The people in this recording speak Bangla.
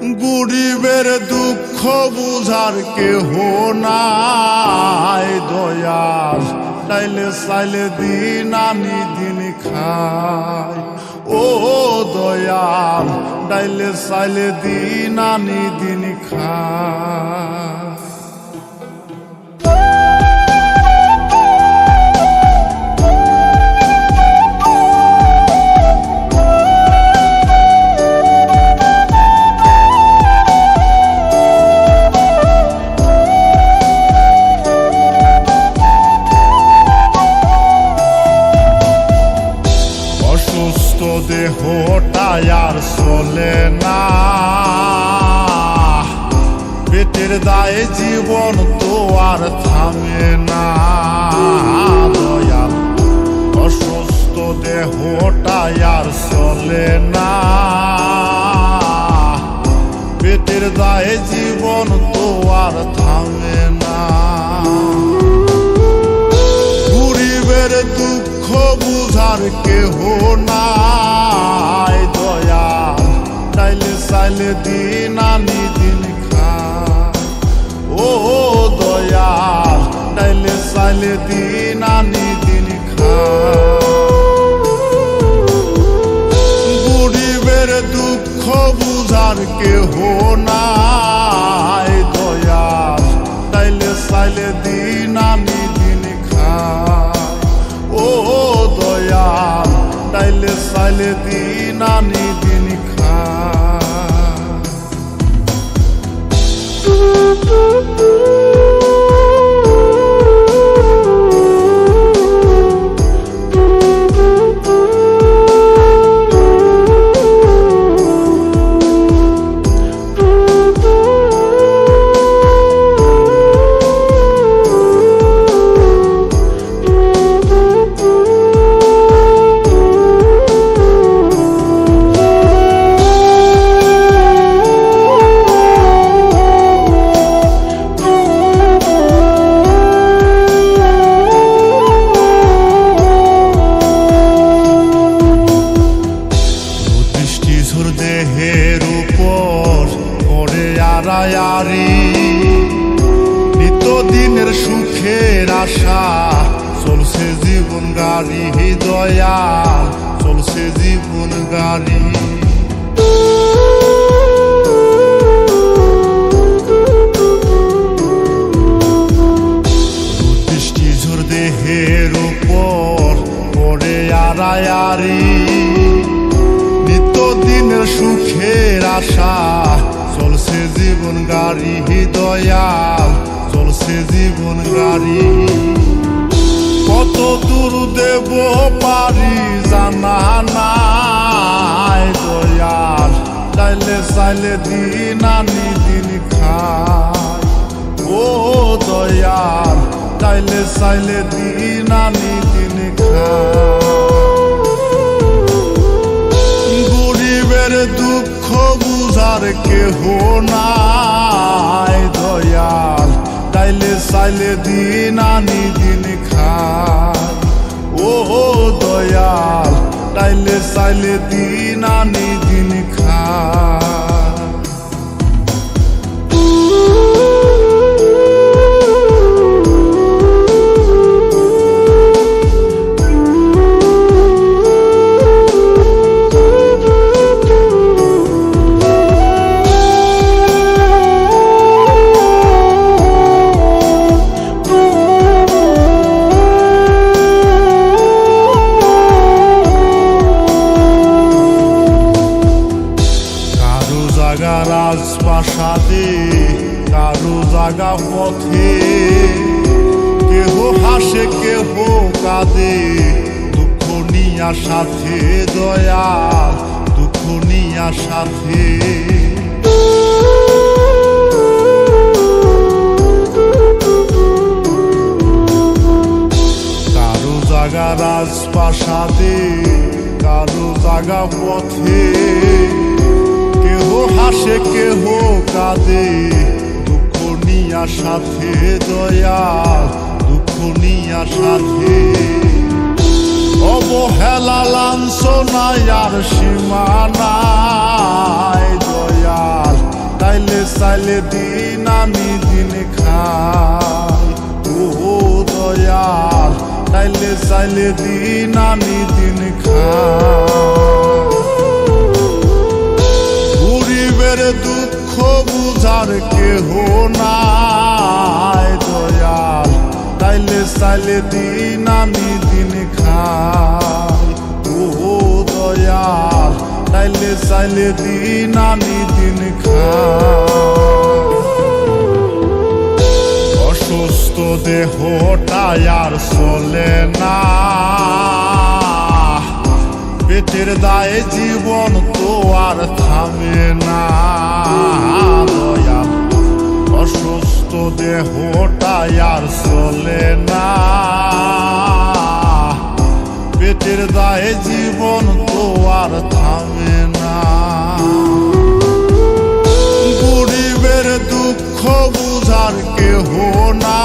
গরিবের দুঃখ বুঝার কেহ নাই দয়াল, ডাইলে চাইলে দিন আনি দিন খাই। ও দয়াল, ডাইলে চাইলে দিন আনি দিন খাই। দেহটাই আর চলে না, পেটের দায়ে জীবন তো আর থামে না দয়াল। অসুস্থ দেহটাই আর চলে না, পেটের দায়ে জীবন তো আর থামে না। গরিবের দুঃখ বুঝার কেহ নাই দয়াল, ডাইলে চাইলে দিন আনি দিন খাই। ও দয়াল, ডাইলে চাইলে দিন আনি দিন খাই। গরিবের দুঃখ বুঝার কেহ নাই দয়াল, ডাইলে চাইলে দিন আনি দিন খাই। ও দয়াল, ডাইলে চাইলে দিন আনি দিন খাই। দেহের উপর পড়ে আড়ায়ারি, নিত্যদিনের সুখের আশা চলছে জীবন গাড়ি দয়াল, চলছে জীবন গাড়ি। দৃষ্টিঝোর দেহের উপর পড়ে আড়ায়ারি, দিনের সুখের আশা চলছে জীবন গাড়ি দয়াল, চলছে জীবন গাড়ি। কত দূর দেব পারি জানা নাই দয়াল, ডাইলে চাইলে দিন আনি দিন খাই। ও দয়াল, ডাইলে চাইলে দিন আনি দিন খাই। গরিবের দুঃখ বুঝার কেহ নাই দয়াল, ডাইলে চাইলে দিন আনি দিন খাই। ও দয়াল, ডাইলে চাইলে দিন আনি দিন খাই। রাজপ্রাসাদে কারো জাগা পথে, কেহ হাসে কেহ কাঁদে দুঃখ নিয়া সাথে দয়াল, দুঃখ নিয়া সাথে। কারো জাগা রাজপ্রাসাদে কারো জাগা পথে, কেহ হাসে কেহ কাঁদে দুঃখ নিয়া সাথে দয়াল, দুঃখ নিয়া সাথে। অবহেলা লাঞ্ছনায় আর সীমা নাই দয়াল, চাইলে দিন আমি দিন খাই। ও দয়াল, তাইলে চাইলে দিন আমি দিন খাই। গরিবের দুঃখ বুঝার কেহ নাই দয়াল, তাইলে চাইলে দিন আমি দিন খাই। ও দয়াল, তাইলে চাইলে দিন আমি দিন খাই। অসুস্থ দেহটাই আর চলে না, পেটের দায়ে জীবন তো আর থামে না দয়াল। অসুস্থ দেহটাই আর চলে না, পেটের দায়ে জীবন তো আর থামে না। গরিবের দুঃখ বুঝার কেহ না